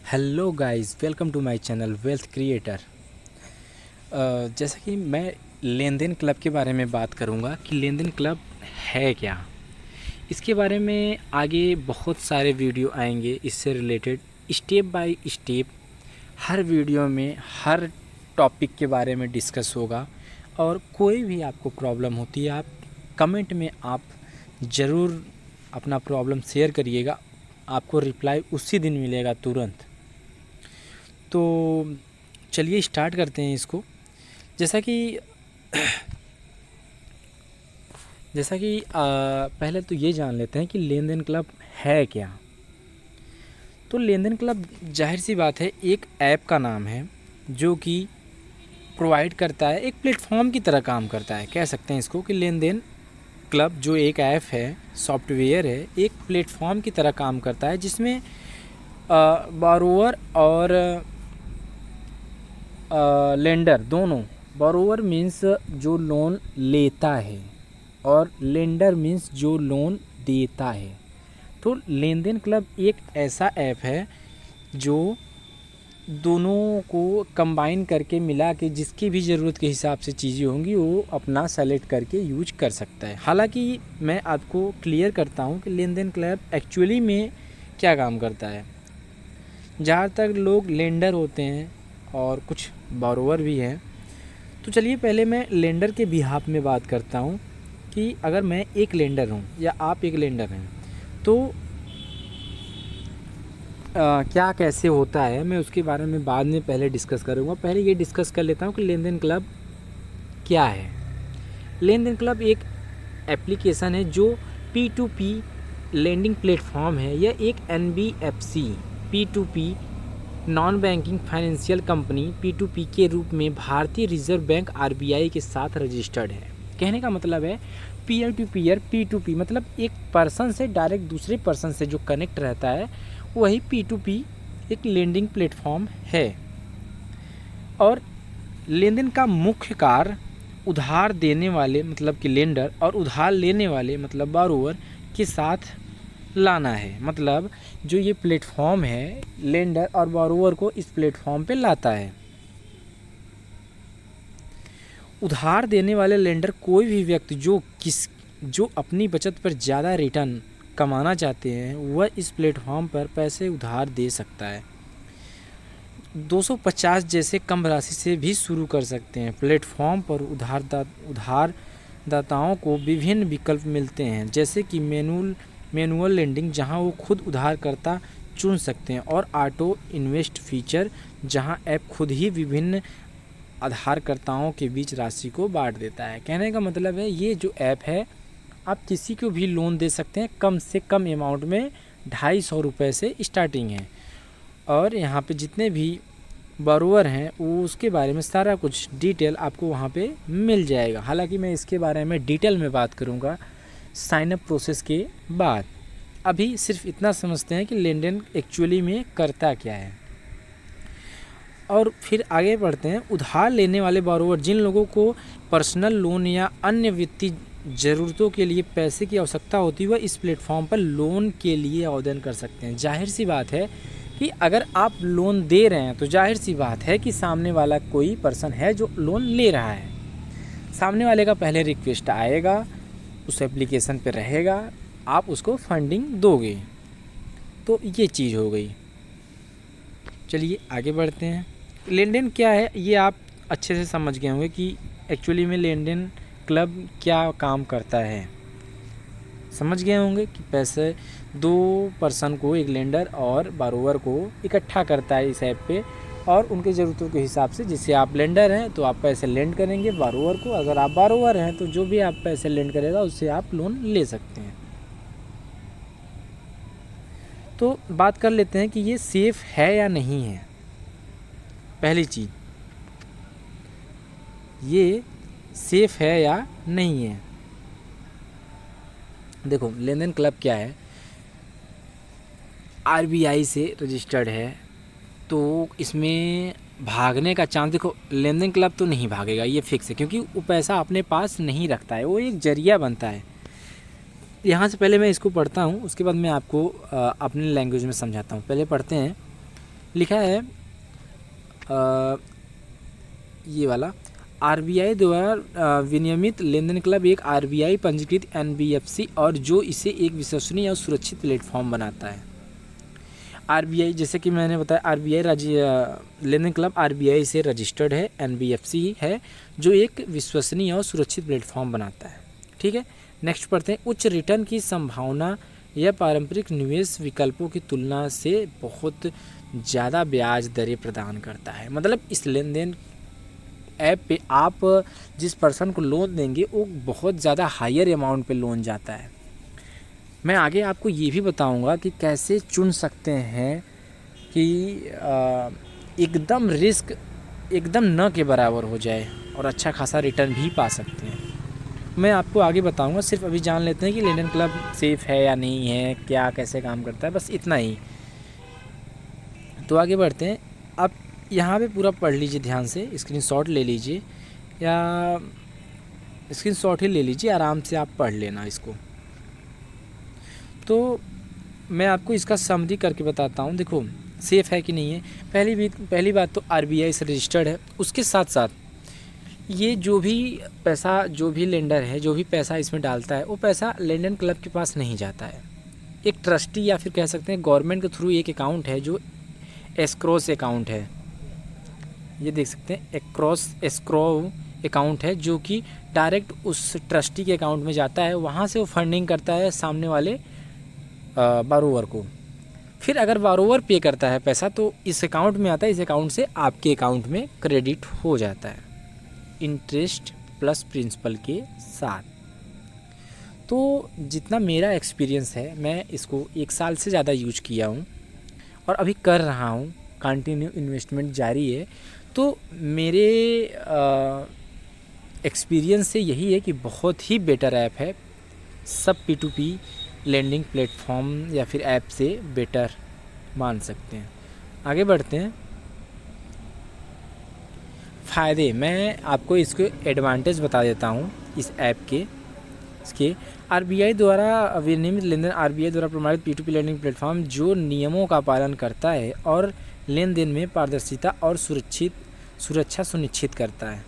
Hello guys, welcome to my channel wealth creator. जैसा कि मैं लेन देन क्लब के बारे में बात करूंगा कि लेन देन क्लब है क्या। इसके बारे में आगे बहुत सारे वीडियो आएंगे इससे related, step by step her video में हर टॉपिक के बारे में डिस्कस होगा। और कोई भी आपको प्रॉब्लम होती है, आप कमेंट में आप ज़रूर अपना प्रॉब्लम शेयर करिएगा, आपको रिप्लाई उसी दिन मिलेगा तुरंत। तो चलिए स्टार्ट करते हैं इसको। जैसा कि पहले तो ये जान लेते हैं कि लेन देन क्लब है क्या। तो लेन देन क्लब जाहिर सी बात है एक ऐप का नाम है जो कि प्रोवाइड करता है, एक प्लेटफॉर्म की तरह काम करता है। कह सकते हैं इसको कि लेन देन क्लब जो एक ऐप है, सॉफ्टवेयर है, एक प्लेटफॉर्म की तरह काम करता है जिसमें बारोवर और लेंडर दोनों, बोरोवर मीन्स जो लोन लेता है और लेंडर मीन्स जो लोन देता है। तो लेन देन क्लब एक ऐसा ऐप है जो दोनों को कंबाइन करके मिला के जिसकी भी ज़रूरत के हिसाब से चीज़ें होंगी वो अपना सेलेक्ट करके यूज कर सकता है। हालांकि मैं आपको क्लियर करता हूँ कि लेन देन क्लब एक्चुअली में क्या काम करता है। जहाँ तक लोग लेंडर होते हैं और कुछ बोरोवर भी हैं, तो चलिए पहले मैं लेंडर के बिहाफ में बात करता हूँ कि अगर मैं एक लेंडर हूँ या आप एक लेंडर हैं तो क्या कैसे होता है, मैं उसके बारे में बाद में पहले डिस्कस करूँगा। पहले ये डिस्कस कर लेता हूँ कि लेन देन क्लब क्या है। लेन देन क्लब एक एप्लीकेशन है जो P2P लेंडिंग प्लेटफॉर्म है। यह एक NBFC P2P non banking financial company P2P के रूप में भारतीय रिजर्व बैंक RBI के साथ रजिस्टर्ड है। कहने का मतलब है पीयर टू पीयर, P2P मतलब एक पर्सन से डायरेक्ट दूसरे पर्सन से जो कनेक्ट रहता है वही P2P एक लेंडिंग प्लेटफॉर्म है। और लेन देन का मुख्य कार्य उधार देने वाले मतलब कि लेंडर और उधार लेने वाले मतलब बारोवर के साथ लाना है। मतलब जो ये प्लेटफॉर्म है लेंडर और बोरोवर को इस प्लेटफॉर्म पे लाता है। उधार देने वाले लेंडर कोई भी व्यक्ति जो अपनी बचत पर ज़्यादा रिटर्न कमाना चाहते हैं वह इस प्लेटफॉर्म पर पैसे उधार दे सकता है। 250 जैसे कम राशि से भी शुरू कर सकते हैं। प्लेटफॉर्म पर उधारदाताओं को विभिन्न विकल्प मिलते हैं जैसे कि मैनुअल लेंडिंग जहां वो खुद उधारकर्ता चुन सकते हैं और ऑटो इन्वेस्ट फीचर जहां ऐप खुद ही विभिन्न आधारकर्ताओं के बीच राशि को बांट देता है। कहने का मतलब है ये जो ऐप है आप किसी को भी लोन दे सकते हैं, कम से कम अमाउंट में 250 रुपये से स्टार्टिंग है। और यहाँ पे जितने भी बोरोवर हैं वो उसके बारे में सारा कुछ डिटेल आपको वहाँ पे मिल जाएगा। हालांकि मैं इसके बारे में डिटेल में बात करूँगा साइन अप प्रोसेस के बाद। अभी सिर्फ इतना समझते हैं कि लेन देन एक्चुअली में करता क्या है और फिर आगे बढ़ते हैं। उधार लेने वाले बोरोवर जिन लोगों को पर्सनल लोन या अन्य वित्तीय ज़रूरतों के लिए पैसे की आवश्यकता होती है वह इस प्लेटफॉर्म पर लोन के लिए आवेदन कर सकते हैं। जाहिर सी बात है कि अगर आप लोन दे रहे हैं तो जाहिर सी बात है कि सामने वाला कोई पर्सन है जो लोन ले रहा है। सामने वाले का पहले रिक्वेस्ट आएगा, उस एप्लीकेशन पे रहेगा, आप उसको फंडिंग दोगे, तो ये चीज़ हो गई। चलिए आगे बढ़ते हैं। लेन देन क्या है ये आप अच्छे से समझ गए होंगे कि एक्चुअली में लेन देन क्लब क्या काम करता है। समझ गए होंगे कि पैसे दो पर्सन को, एक लेंडर और बारोवर को इकट्ठा करता है इस ऐप पे और उनके ज़रूरतों के हिसाब से। जैसे आप लेंडर हैं तो आप पैसे लेंड करेंगे बारोवर को, अगर आप बारोवर हैं तो जो भी आप पैसे लेंड करेगा उससे आप लोन ले सकते हैं। तो बात कर लेते हैं कि ये सेफ़ है या नहीं है। पहली चीज़, ये सेफ़ है या नहीं है। देखो लेन देन क्लब क्या है, RBI से रजिस्टर्ड है तो इसमें भागने का चांस, देखो लेन देन क्लब तो नहीं भागेगा, ये फिक्स है, क्योंकि वो पैसा अपने पास नहीं रखता है, वो एक जरिया बनता है। यहाँ से पहले मैं इसको पढ़ता हूँ उसके बाद मैं आपको अपने लैंग्वेज में समझाता हूँ। पहले पढ़ते हैं लिखा है ये वाला, आरबीआई द्वारा विनियमित लेनदेन क्लब एक आरबीआई पंजीकृत एनबीएफसी और जो इसे एक विश्वसनीय और सुरक्षित प्लेटफॉर्म बनाता है। आरबीआई, जैसे कि मैंने बताया, आरबीआई लेनदेन क्लब आरबीआई से रजिस्टर्ड है, एनबीएफसी है, जो एक विश्वसनीय और सुरक्षित प्लेटफॉर्म बनाता है। ठीक है, नेक्स्ट पढ़ते हैं। उच्च रिटर्न की संभावना यह पारंपरिक निवेश विकल्पों की तुलना से बहुत ज़्यादा ब्याज दरें प्रदान करता है। मतलब इस लेनदेन ऐप पे आप जिस पर्सन को लोन देंगे वो बहुत ज़्यादा हायर अमाउंट पे लोन जाता है। मैं आगे आपको ये भी बताऊंगा कि कैसे चुन सकते हैं कि एकदम रिस्क एकदम न के बराबर हो जाए और अच्छा खासा रिटर्न भी पा सकते हैं। मैं आपको आगे बताऊंगा, सिर्फ अभी जान लेते हैं कि लेनदेन क्लब सेफ़ है या नहीं है, क्या कैसे काम करता है, बस इतना ही। तो आगे बढ़ते हैं। आप यहाँ पे पूरा पढ़ लीजिए ध्यान से, स्क्रीनशॉट ले लीजिए या स्क्रीनशॉट ही ले लीजिए, आराम से आप पढ़ लेना इसको। तो मैं आपको इसका समरी करके बताता हूँ। देखो सेफ़ है कि नहीं है। पहली बात तो आरबीआई से रजिस्टर्ड है। उसके साथ साथ ये जो भी पैसा, जो भी लेंडर है, जो भी पैसा इसमें डालता है, वो पैसा लेंडन क्लब के पास नहीं जाता है। एक ट्रस्टी या फिर कह सकते हैं गवर्नमेंट के थ्रू एक अकाउंट है जो एस्क्रोस अकाउंट है। ये देख सकते हैं एस्क्रो अकाउंट है जो कि डायरेक्ट उस ट्रस्टी के अकाउंट में जाता है। वहाँ से वो फंडिंग करता है सामने वाले बारोवर को। फिर अगर बारोवर पे करता है पैसा तो इस अकाउंट में आता है, इस अकाउंट से आपके अकाउंट में क्रेडिट हो जाता है इंटरेस्ट प्लस प्रिंसिपल के साथ। तो जितना मेरा एक्सपीरियंस है, मैं इसको 1 साल से ज़्यादा यूज किया हूँ और अभी कर रहा हूँ, कंटिन्यू इन्वेस्टमेंट जारी है। तो मेरे एक्सपीरियंस से यही है कि बहुत ही बेटर ऐप है। सब P2P लेंडिंग प्लेटफॉर्म या फिर ऐप से बेटर मान सकते हैं। आगे बढ़ते हैं। फ़ायदे, मैं आपको इसके एडवांटेज बता देता हूँ इस ऐप के। इसके आरबीआई द्वारा विनियमित लेनदेन, आरबीआई द्वारा प्रमाणित P2P लेंडिंग प्लेटफॉर्म जो नियमों का पालन करता है और लेन देन में पारदर्शिता और सुरक्षा सुनिश्चित करता है।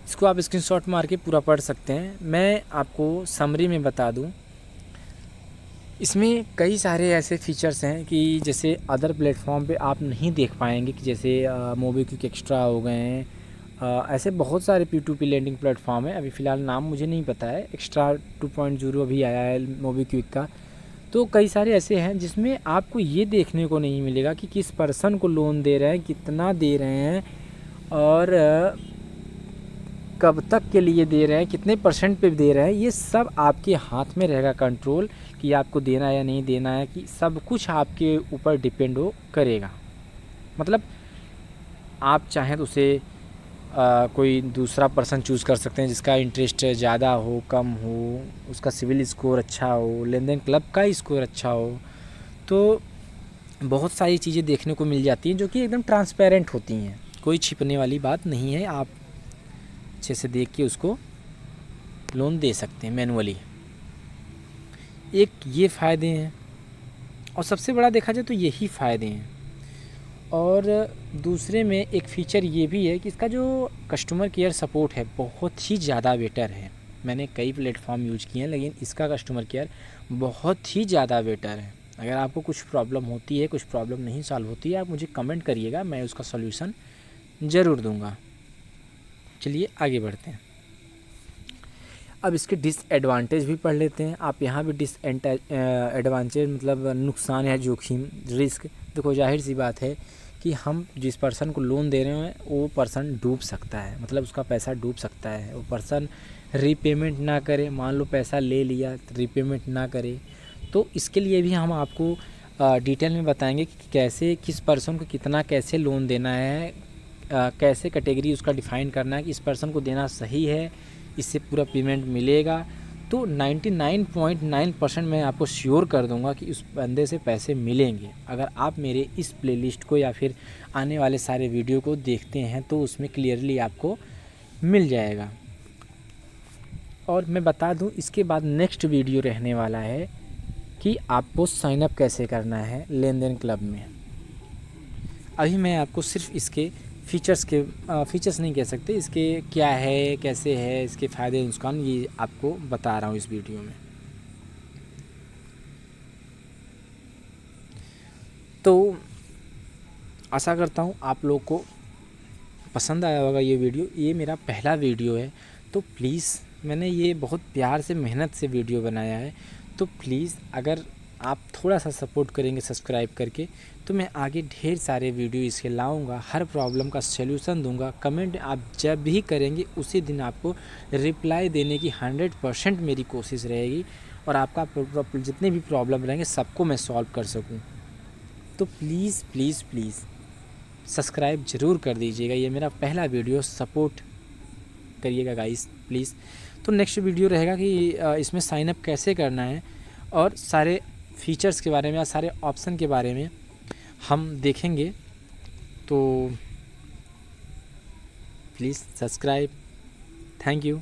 इसको आप स्क्रीनशॉट मार के पूरा पढ़ सकते हैं। मैं आपको समरी में बता दूं, इसमें कई सारे ऐसे फीचर्स हैं कि जैसे अदर प्लेटफॉर्म पे आप नहीं देख पाएंगे, कि जैसे मोबीक्विक एक्स्ट्रा हो गए हैं, ऐसे बहुत सारे P2P लेंडिंग प्लेटफॉर्म है। अभी फ़िलहाल नाम मुझे नहीं पता है, एक्स्ट्रा 2.0 अभी आया है मोबीक्विक का। तो कई सारे ऐसे हैं जिसमें आपको ये देखने को नहीं मिलेगा कि किस पर्सन को लोन दे रहे हैं, कितना दे रहे हैं और कब तक के लिए दे रहे हैं, कितने % पे दे रहे हैं। ये सब आपके हाथ में रहेगा कंट्रोल, कि आपको देना है या नहीं देना है, कि सब कुछ आपके ऊपर डिपेंड करेगा। मतलब आप चाहें तो उसे कोई दूसरा पर्सन चूज़ कर सकते हैं जिसका इंटरेस्ट ज़्यादा हो, कम हो, उसका सिविल स्कोर अच्छा हो, लेनदेन क्लब का स्कोर अच्छा हो। तो बहुत सारी चीज़ें देखने को मिल जाती हैं जो कि एकदम ट्रांसपेरेंट होती हैं, कोई छिपने वाली बात नहीं है। आप अच्छे से देख के उसको लोन दे सकते हैं मैनुअली। एक ये फ़ायदे हैं और सबसे बड़ा देखा जाए तो यही फ़ायदे हैं। और दूसरे में एक फ़ीचर ये भी है कि इसका जो कस्टमर केयर सपोर्ट है बहुत ही ज़्यादा बेटर है। मैंने कई प्लेटफॉर्म यूज किए हैं लेकिन इसका कस्टमर केयर बहुत ही ज़्यादा बेटर है। अगर आपको कुछ प्रॉब्लम होती है, कुछ प्रॉब्लम नहीं सॉल्व होती है, आप मुझे कमेंट करिएगा, मैं उसका सॉल्यूशन ज़रूर दूंगा। चलिए आगे बढ़ते हैं। अब इसके डिसएडवांटेज भी पढ़ लेते हैं। आप यहाँ भी डिसएडवांटेज मतलब नुकसान या जोखिम, रिस्क। देखो जाहिर सी बात है कि हम जिस पर्सन को लोन दे रहे हैं वो पर्सन डूब सकता है, मतलब उसका पैसा डूब सकता है। वो पर्सन रीपेमेंट ना करे, मान लो पैसा ले लिया रीपेमेंट ना करे, तो इसके लिए भी हम आपको डिटेल में बताएंगे कि कैसे किस पर्सन को कितना कैसे लोन देना है, कैसे कैटेगरी उसका डिफ़ाइन करना है कि इस पर्सन को देना सही है, इससे पूरा पेमेंट मिलेगा। तो 99.9% मैं आपको श्योर कर दूंगा कि उस बंदे से पैसे मिलेंगे। अगर आप मेरे इस प्लेलिस्ट को या फिर आने वाले सारे वीडियो को देखते हैं तो उसमें क्लियरली आपको मिल जाएगा। और मैं बता दूं, इसके बाद नेक्स्ट वीडियो रहने वाला है कि आपको साइन अप कैसे करना है लेन देन क्लब में। अभी मैं आपको सिर्फ इसके फीचर्स नहीं कह सकते, इसके क्या है, कैसे है, इसके फ़ायदे नुकसान, ये आपको बता रहा हूँ इस वीडियो में। तो आशा करता हूँ आप लोग को पसंद आया होगा ये वीडियो। ये मेरा पहला वीडियो है, तो प्लीज़ मैंने ये बहुत प्यार से मेहनत से वीडियो बनाया है, तो प्लीज़ अगर आप थोड़ा सा सपोर्ट करेंगे सब्सक्राइब करके, तो मैं आगे ढेर सारे वीडियो इसके लाऊंगा, हर प्रॉब्लम का सलूशन दूंगा। कमेंट आप जब भी करेंगे उसी दिन आपको रिप्लाई देने की 100% मेरी कोशिश रहेगी, और आपका जितने भी प्रॉब्लम रहेंगे सबको मैं सॉल्व कर सकूँ। तो प्लीज़ प्लीज़ प्लीज़ सब्सक्राइब ज़रूर कर दीजिएगा, ये मेरा पहला वीडियो, सपोर्ट करिएगा गाइस प्लीज़। तो नेक्स्ट वीडियो रहेगा कि इसमें साइन अप कैसे करना है और सारे फीचर्स के बारे में या सारे ऑप्शन के बारे में हम देखेंगे। तो प्लीज़ सब्सक्राइब। Thank you.